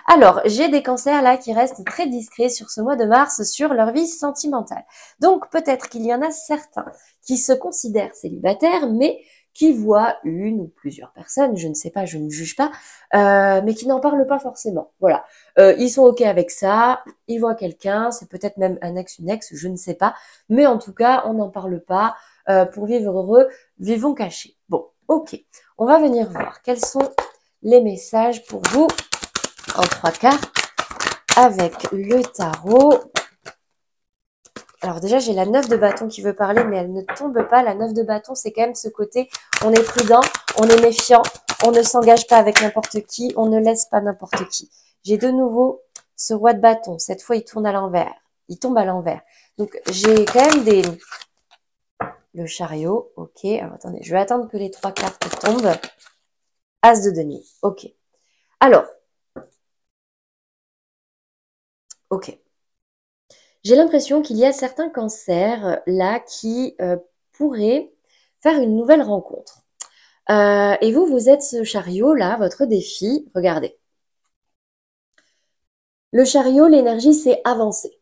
Alors, j'ai des cancers là qui restent très discrets sur ce mois de mars sur leur vie sentimentale. Donc, peut-être qu'il y en a certains qui se considèrent célibataires, mais qui voient une ou plusieurs personnes, je ne sais pas, je ne juge pas, mais qui n'en parlent pas forcément. Voilà, ils sont OK avec ça, ils voient quelqu'un, c'est peut-être même un ex, une ex, je ne sais pas, mais en tout cas, on n'en parle pas. Pour vivre heureux, vivons cachés. Bon, OK, on va venir voir quels sont les messages pour vous en 3 cartes avec le tarot. Alors déjà, j'ai la 9 de bâton qui veut parler, mais elle ne tombe pas. La 9 de bâton, c'est quand même ce côté, on est prudent, on est méfiant, on ne s'engage pas avec n'importe qui, on ne laisse pas n'importe qui. J'ai de nouveau ce roi de bâton. Cette fois, il tourne à l'envers. Il tombe à l'envers. Donc, j'ai quand même le chariot, ok. Alors, attendez, je vais attendre que les 3 cartes tombent. As de denier, ok. Alors, ok. J'ai l'impression qu'il y a certains cancers là qui pourraient faire une nouvelle rencontre. Et vous êtes ce chariot là, votre défi, regardez. Le chariot, l'énergie, c'est avancer.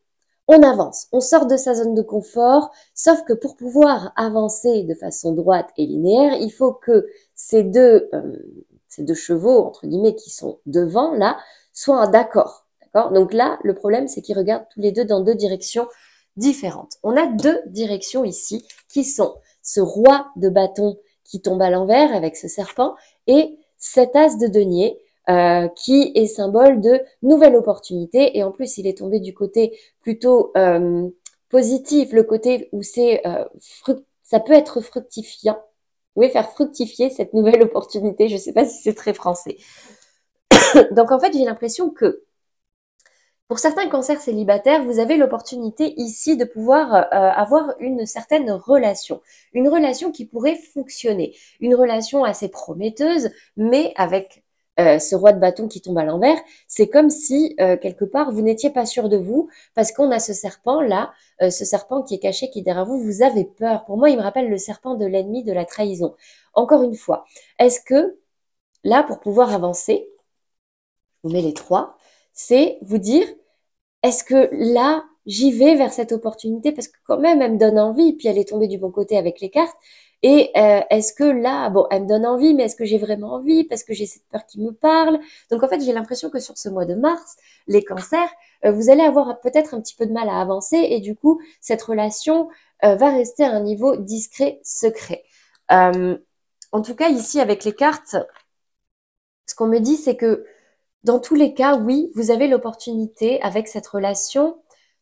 On avance, on sort de sa zone de confort, sauf que pour pouvoir avancer de façon droite et linéaire, il faut que ces deux chevaux, entre guillemets, qui sont devant là, soient d'accord. Donc là, le problème, c'est qu'ils regardent tous les deux dans 2 directions différentes. On a 2 directions ici qui sont ce roi de bâton qui tombe à l'envers avec ce serpent et cet as de denier qui est symbole de nouvelle opportunité. Et en plus, il est tombé du côté plutôt positif, le côté où ça peut être fructifiant. Vous pouvez faire fructifier cette nouvelle opportunité. Je ne sais pas si c'est très français. Donc en fait, j'ai l'impression que pour certains cancers célibataires, vous avez l'opportunité ici de pouvoir avoir une certaine relation. Une relation qui pourrait fonctionner. Une relation assez prometteuse, mais avec ce roi de bâton qui tombe à l'envers, c'est comme si, quelque part, vous n'étiez pas sûr de vous, parce qu'on a ce serpent là, ce serpent qui est caché, qui est derrière vous, vous avez peur. Pour moi, il me rappelle le serpent de l'ennemi, de la trahison. Encore une fois, est-ce que, là, pour pouvoir avancer, vous mettez les 3, c'est vous dire, est-ce que là, j'y vais vers cette opportunité parce que quand même, elle me donne envie, puis elle est tombée du bon côté avec les cartes. Et est-ce que là, bon, elle me donne envie, mais est-ce que j'ai vraiment envie parce que j'ai cette peur qui me parle? Donc en fait, j'ai l'impression que sur ce mois de mars, les cancers, vous allez avoir peut-être un petit peu de mal à avancer et du coup, cette relation va rester à un niveau discret, secret. Euh, en tout cas, ici, avec les cartes, ce qu'on me dit, c'est que dans tous les cas, oui, vous avez l'opportunité avec cette relation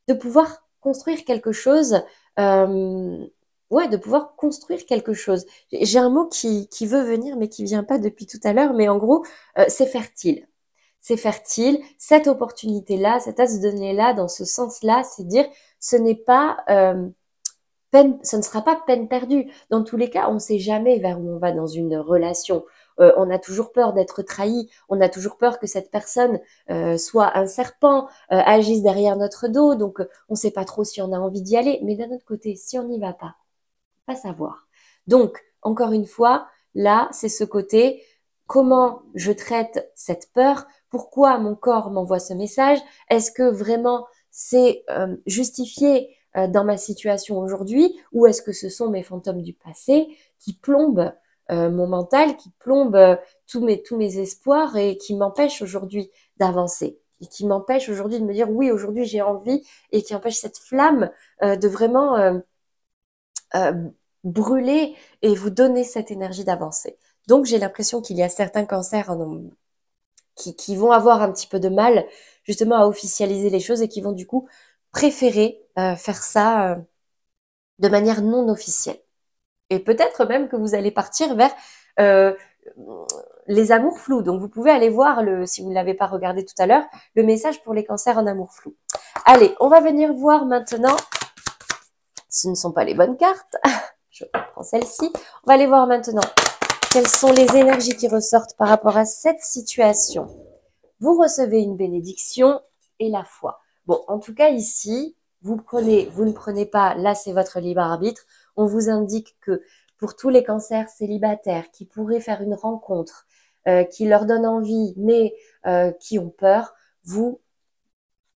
de pouvoir construire quelque chose. euh, ouais, de pouvoir construire quelque chose. J'ai un mot qui veut venir, mais qui vient pas depuis tout à l'heure. Mais en gros, c'est fertile. C'est fertile. Cette opportunité-là, cette as donné-là, dans ce sens-là, c'est dire, ce n'est pas peine, ce ne sera pas peine perdue. Dans tous les cas, on ne sait jamais vers où on va dans une relation. On a toujours peur d'être trahi, on a toujours peur que cette personne soit un serpent, agisse derrière notre dos, donc on ne sait pas trop si on a envie d'y aller. Mais d'un autre côté, si on n'y va pas savoir. Donc, encore une fois, là, c'est ce côté, comment je traite cette peur, pourquoi mon corps m'envoie ce message, est-ce que vraiment c'est justifié dans ma situation aujourd'hui ou est-ce que ce sont mes fantômes du passé qui plombent mon mental, qui plombent tous mes espoirs et qui m'empêchent aujourd'hui d'avancer et qui m'empêchent aujourd'hui de me dire oui, aujourd'hui j'ai envie et qui empêchent cette flamme de vraiment euh, brûler et vous donner cette énergie d'avancer. Donc j'ai l'impression qu'il y a certains cancers qui vont avoir un petit peu de mal justement à officialiser les choses et qui vont du coup préférer faire ça de manière non officielle. Et peut-être même que vous allez partir vers euh, les amours flous. Donc vous pouvez aller voir, si vous ne l'avez pas regardé tout à l'heure, le message pour les cancers en amour flou. Allez, on va venir voir maintenant. Ce ne sont pas les bonnes cartes. Je prends celle-ci. On va aller voir maintenant quelles sont les énergies qui ressortent par rapport à cette situation. Vous recevez une bénédiction et la foi. Bon, en tout cas ici, vous ne prenez pas, là c'est votre libre arbitre. On vous indique que pour tous les cancers célibataires qui pourraient faire une rencontre, qui leur donne envie, mais qui ont peur, vous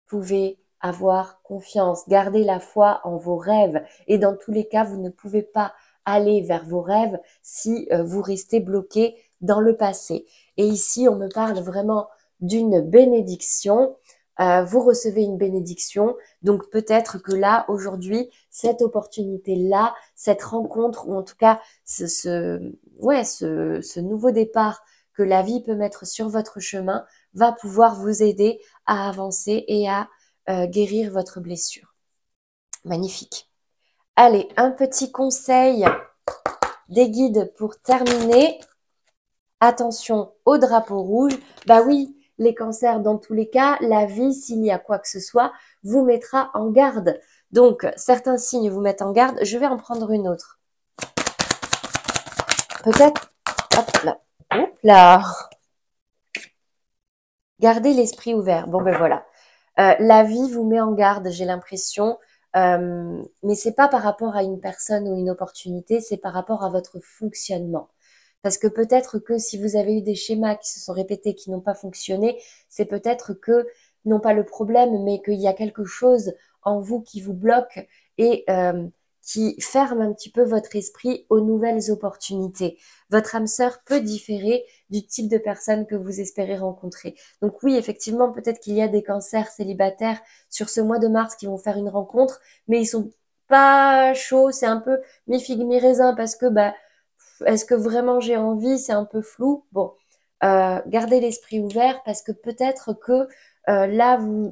pouvez avoir confiance, garder la foi en vos rêves. Et dans tous les cas, vous ne pouvez pas aller vers vos rêves si vous restez bloqué dans le passé. Et ici, on me parle vraiment d'une bénédiction. Vous recevez une bénédiction. Donc peut-être que là, aujourd'hui, cette opportunité-là, cette rencontre, ou en tout cas ce nouveau départ que la vie peut mettre sur votre chemin, va pouvoir vous aider à avancer et à guérir votre blessure. Magnifique. Allez, un petit conseil des guides pour terminer. Attention au drapeau rouge. Bah oui, les cancers dans tous les cas, la vie, s'il y a quoi que ce soit, vous mettra en garde. Donc, certains signes vous mettent en garde. Je vais en prendre une autre. Peut-être, hop là, hop là. Gardez l'esprit ouvert. Bon ben voilà. La vie vous met en garde, j'ai l'impression. Mais c'est pas par rapport à une personne ou une opportunité, c'est par rapport à votre fonctionnement. Parce que peut-être que si vous avez eu des schémas qui se sont répétés, qui n'ont pas fonctionné, c'est peut-être que, non pas le problème, mais qu'il y a quelque chose en vous qui vous bloque et qui ferme un petit peu votre esprit aux nouvelles opportunités. Votre âme sœur peut différer du type de personne que vous espérez rencontrer. Donc oui, effectivement, peut-être qu'il y a des cancers célibataires sur ce mois de mars qui vont faire une rencontre, mais ils sont pas chauds, c'est un peu mi-figue, mi-raisin parce que bah est-ce que vraiment j'ai envie? C'est un peu flou. Bon, gardez l'esprit ouvert parce que peut-être que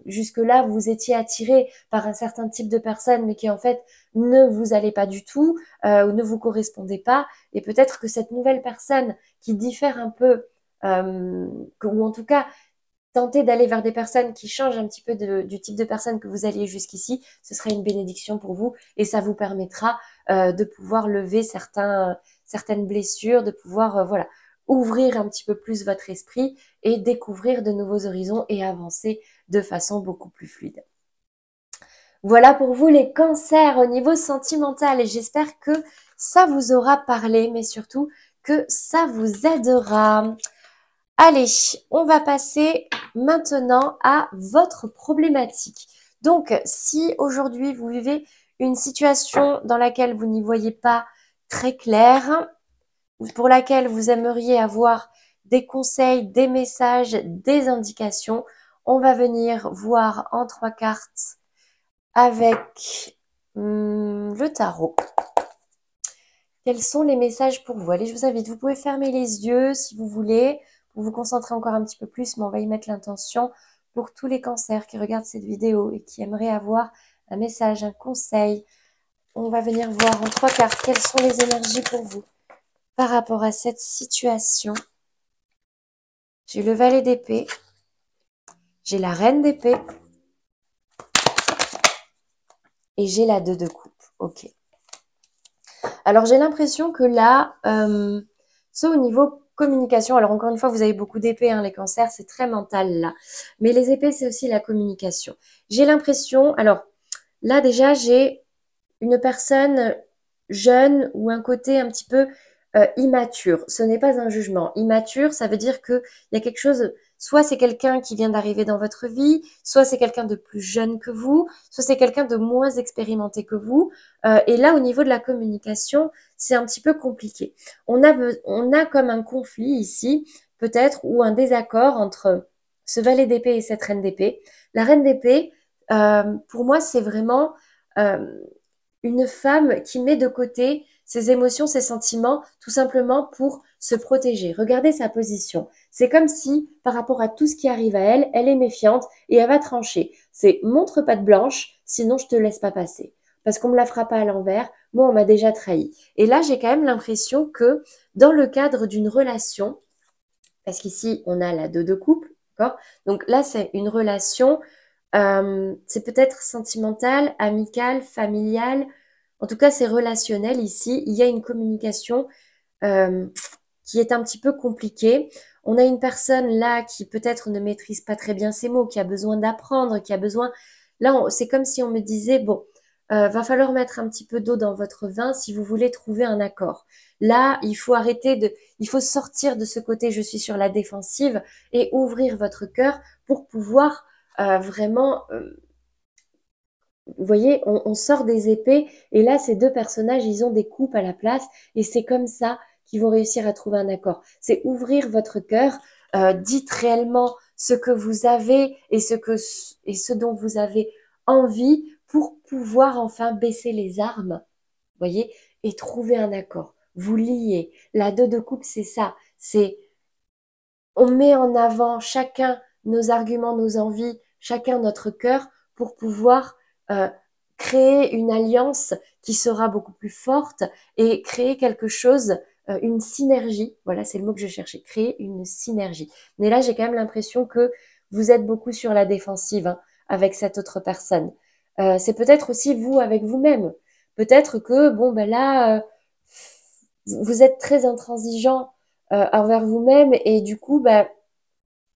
jusque-là, vous étiez attiré par un certain type de personne, mais qui en fait ne vous allait pas du tout ou ne vous correspondait pas. Et peut-être que cette nouvelle personne qui diffère un peu, ou en tout cas tenter d'aller vers des personnes qui changent un petit peu du type de personne que vous alliez jusqu'ici, ce serait une bénédiction pour vous et ça vous permettra de pouvoir lever certaines blessures, de pouvoir voilà ouvrir un petit peu plus votre esprit et découvrir de nouveaux horizons et avancer de façon beaucoup plus fluide. Voilà pour vous les cancers au niveau sentimental et j'espère que ça vous aura parlé, mais surtout que ça vous aidera. Allez, on va passer maintenant à votre problématique. Donc, si aujourd'hui vous vivez une situation dans laquelle vous n'y voyez pas très clair, ou pour laquelle vous aimeriez avoir des conseils, des messages, des indications, on va venir voir en 3 cartes avec le tarot. Quels sont les messages pour vous? Allez, je vous invite, vous pouvez fermer les yeux si vous voulez, pour vous concentrer encore un petit peu plus, mais on va y mettre l'intention pour tous les cancers qui regardent cette vidéo et qui aimeraient avoir un message, un conseil. On va venir voir en 3 cartes quelles sont les énergies pour vous par rapport à cette situation. J'ai le valet d'épée, j'ai la reine d'épée et j'ai la 2 de coupe. Ok. Alors j'ai l'impression que là, ça au niveau communication, alors encore une fois, vous avez beaucoup d'épées, hein, les cancers, c'est très mental là. Mais les épées, c'est aussi la communication. J'ai l'impression, alors là déjà, j'ai une personne jeune ou un côté un petit peu immature. Ce n'est pas un jugement. Immature, ça veut dire qu'il y a quelque chose, soit c'est quelqu'un qui vient d'arriver dans votre vie, soit c'est quelqu'un de plus jeune que vous, soit c'est quelqu'un de moins expérimenté que vous. Et là, au niveau de la communication, c'est un petit peu compliqué. On a comme un conflit ici, peut-être, ou un désaccord entre ce valet d'épée et cette reine d'épée. La reine d'épée, pour moi, c'est vraiment une femme qui met de côté ses émotions, ses sentiments, tout simplement pour se protéger. Regardez sa position. C'est comme si, par rapport à tout ce qui arrive à elle, elle est méfiante et elle va trancher. C'est montre patte blanche, sinon je te laisse pas passer. Parce qu'on me la fera pas à l'envers, moi on m'a déjà trahi. Et là, j'ai quand même l'impression que dans le cadre d'une relation, parce qu'ici on a la 2 de coupe, d'accord? Donc là, c'est une relation, c'est peut-être sentimental, amical, familial. En tout cas, c'est relationnel ici. Il y a une communication euh, qui est un petit peu compliquée. On a une personne là qui peut-être ne maîtrise pas très bien ses mots, qui a besoin d'apprendre, qui a besoin... Là, c'est comme si on me disait, bon, va falloir mettre un petit peu d'eau dans votre vin si vous voulez trouver un accord. Là, il faut sortir de ce côté je suis sur la défensive et ouvrir votre cœur pour pouvoir vraiment vous voyez, on sort des épées et là, ces deux personnages, ils ont des coupes à la place et c'est comme ça qu'ils vont réussir à trouver un accord. C'est ouvrir votre cœur, dites réellement ce que vous avez et ce dont vous avez envie pour pouvoir enfin baisser les armes, vous voyez, et trouver un accord. Vous liez. La 2 de coupe, c'est ça. C'est on met en avant chacun nos arguments, nos envies, chacun notre cœur pour pouvoir euh, créer une alliance qui sera beaucoup plus forte et créer quelque chose, une synergie. Voilà, c'est le mot que je cherchais, créer une synergie. Mais là, j'ai quand même l'impression que vous êtes beaucoup sur la défensive hein, avec cette autre personne. C'est peut-être aussi vous avec vous-même. Peut-être que, bon, ben là, vous êtes très intransigeant envers vous-même et du coup, bah,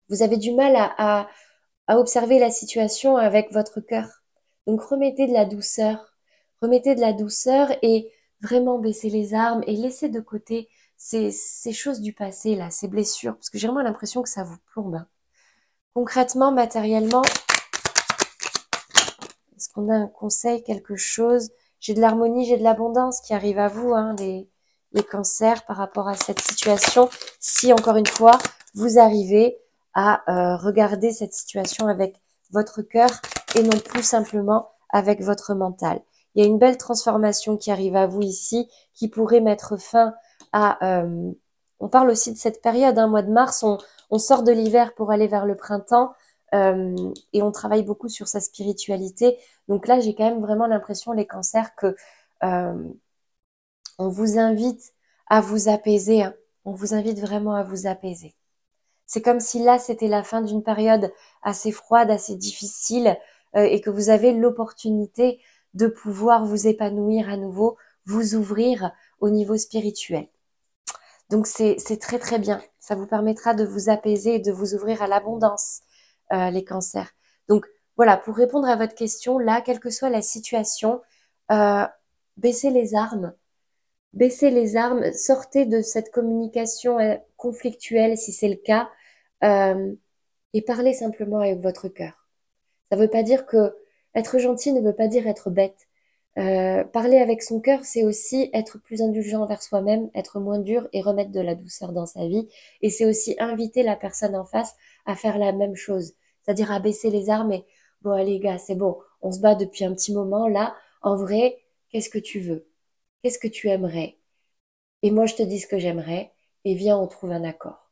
vous avez du mal à observer la situation avec votre cœur. Donc remettez de la douceur et vraiment baissez les armes et laissez de côté ces choses du passé, là, ces blessures, parce que j'ai vraiment l'impression que ça vous plombe. Hein. Concrètement, matériellement, est-ce qu'on a un conseil, quelque chose? J'ai de l'harmonie, j'ai de l'abondance qui arrive à vous, hein, les cancers par rapport à cette situation. Si, encore une fois, vous arrivez à regarder cette situation avec votre cœur et non plus simplement avec votre mental. Il y a une belle transformation qui arrive à vous ici, qui pourrait mettre fin à... on parle aussi de cette période, hein, mois de mars, on sort de l'hiver pour aller vers le printemps. Et on travaille beaucoup sur sa spiritualité. Donc là, j'ai quand même vraiment l'impression, les cancers, que on vous invite à vous apaiser. Hein. On vous invite vraiment à vous apaiser. C'est comme si là, c'était la fin d'une période assez froide, assez difficile, et que vous avez l'opportunité de pouvoir vous épanouir à nouveau, vous ouvrir au niveau spirituel. Donc c'est très très bien. Ça vous permettra de vous apaiser et de vous ouvrir à l'abondance, les cancers. Donc voilà, pour répondre à votre question, là, quelle que soit la situation, euh, baissez les armes. Baissez les armes, sortez de cette communication conflictuelle si c'est le cas. Euh, et parlez simplement avec votre cœur. Ça ne veut pas dire que être gentil ne veut pas dire être bête. Parler avec son cœur, c'est aussi être plus indulgent envers soi-même, être moins dur et remettre de la douceur dans sa vie. Et c'est aussi inviter la personne en face à faire la même chose, c'est-à-dire à baisser les armes et bon, allez, gars, c'est bon, on se bat depuis un petit moment là. En vrai, qu'est-ce que tu veux? Qu'est-ce que tu aimerais? Et moi, je te dis ce que j'aimerais et viens, on trouve un accord.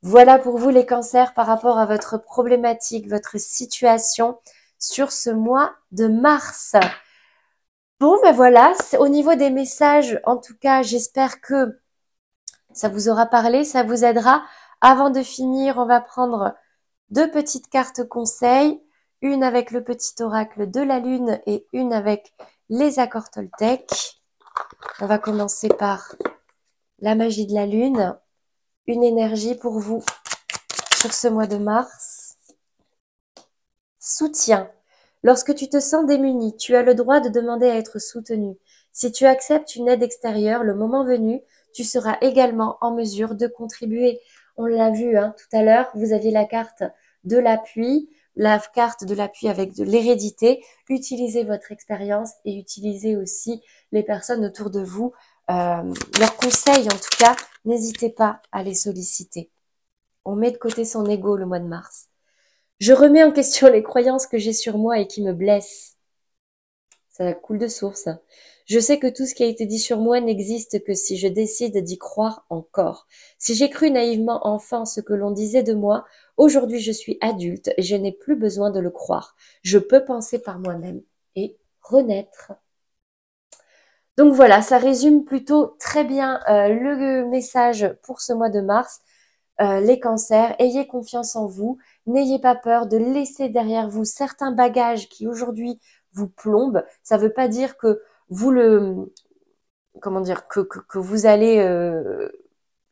Voilà pour vous les cancers par rapport à votre problématique, votre situation sur ce mois de mars. Bon, ben voilà, au niveau des messages, en tout cas, j'espère que ça vous aura parlé, ça vous aidera. Avant de finir, on va prendre deux petites cartes conseils, une avec le petit oracle de la lune et une avec les accords Toltec. On va commencer par la magie de la lune, une énergie pour vous sur ce mois de mars. Soutien. Lorsque tu te sens démuni, tu as le droit de demander à être soutenu. Si tu acceptes une aide extérieure, le moment venu, tu seras également en mesure de contribuer. On l'a vu tout à l'heure, vous aviez la carte de l'appui, la carte de l'appui avec de l'hérédité. Utilisez votre expérience et utilisez aussi les personnes autour de vous. Leurs conseils, en tout cas, n'hésitez pas à les solliciter. On met de côté son ego le mois de mars. Je remets en question les croyances que j'ai sur moi et qui me blessent. Ça coule de source. Je sais que tout ce qui a été dit sur moi n'existe que si je décide d'y croire encore. Si j'ai cru naïvement enfant ce que l'on disait de moi, aujourd'hui je suis adulte et je n'ai plus besoin de le croire. Je peux penser par moi-même et renaître. Donc voilà, ça résume plutôt très bien le message pour ce mois de mars. Les cancers, ayez confiance en vous, n'ayez pas peur de laisser derrière vous certains bagages qui aujourd'hui vous plombent. Ça ne veut pas dire que vous que vous allez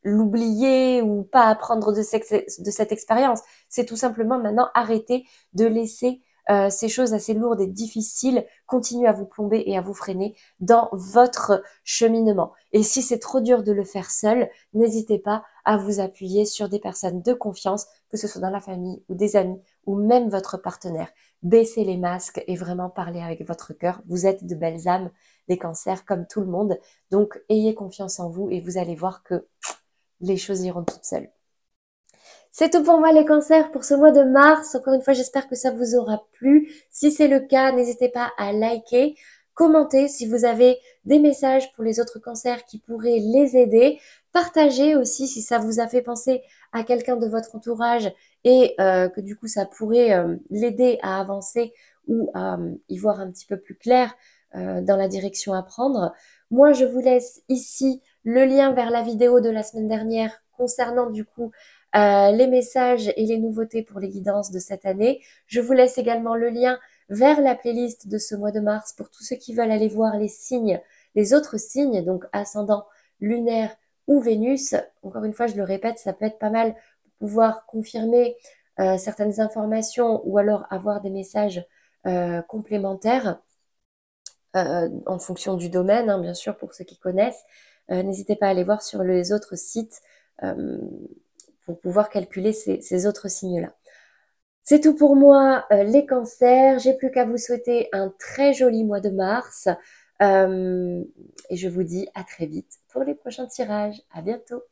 l'oublier ou pas apprendre de cette expérience. C'est tout simplement maintenant arrêter de laisser ces choses assez lourdes et difficiles continuer à vous plomber et à vous freiner dans votre cheminement. Et si c'est trop dur de le faire seul, n'hésitez pas à vous appuyer sur des personnes de confiance, que ce soit dans la famille ou des amis ou même votre partenaire. Baissez les masques et vraiment parlez avec votre cœur. Vous êtes de belles âmes, les cancers, comme tout le monde. Donc, ayez confiance en vous et vous allez voir que les choses iront toutes seules. C'est tout pour moi les cancers pour ce mois de mars. Encore une fois, j'espère que ça vous aura plu. Si c'est le cas, n'hésitez pas à liker, commenter si vous avez des messages pour les autres cancers qui pourraient les aider. Partagez aussi si ça vous a fait penser à quelqu'un de votre entourage et que du coup ça pourrait l'aider à avancer ou à y voir un petit peu plus clair dans la direction à prendre. Moi, je vous laisse ici le lien vers la vidéo de la semaine dernière concernant du coup les messages et les nouveautés pour les guidances de cette année. Je vous laisse également le lien vers la playlist de ce mois de mars pour tous ceux qui veulent aller voir les signes, les autres signes, donc ascendant, lunaire ou Vénus. Encore une fois, je le répète, ça peut être pas mal pour pouvoir confirmer certaines informations ou alors avoir des messages complémentaires en fonction du domaine, bien sûr, pour ceux qui connaissent. N'hésitez pas à aller voir sur les autres sites pour pouvoir calculer ces autres signes-là. C'est tout pour moi, les cancers. J'ai plus qu'à vous souhaiter un très joli mois de mars. Et je vous dis à très vite pour les prochains tirages. À bientôt.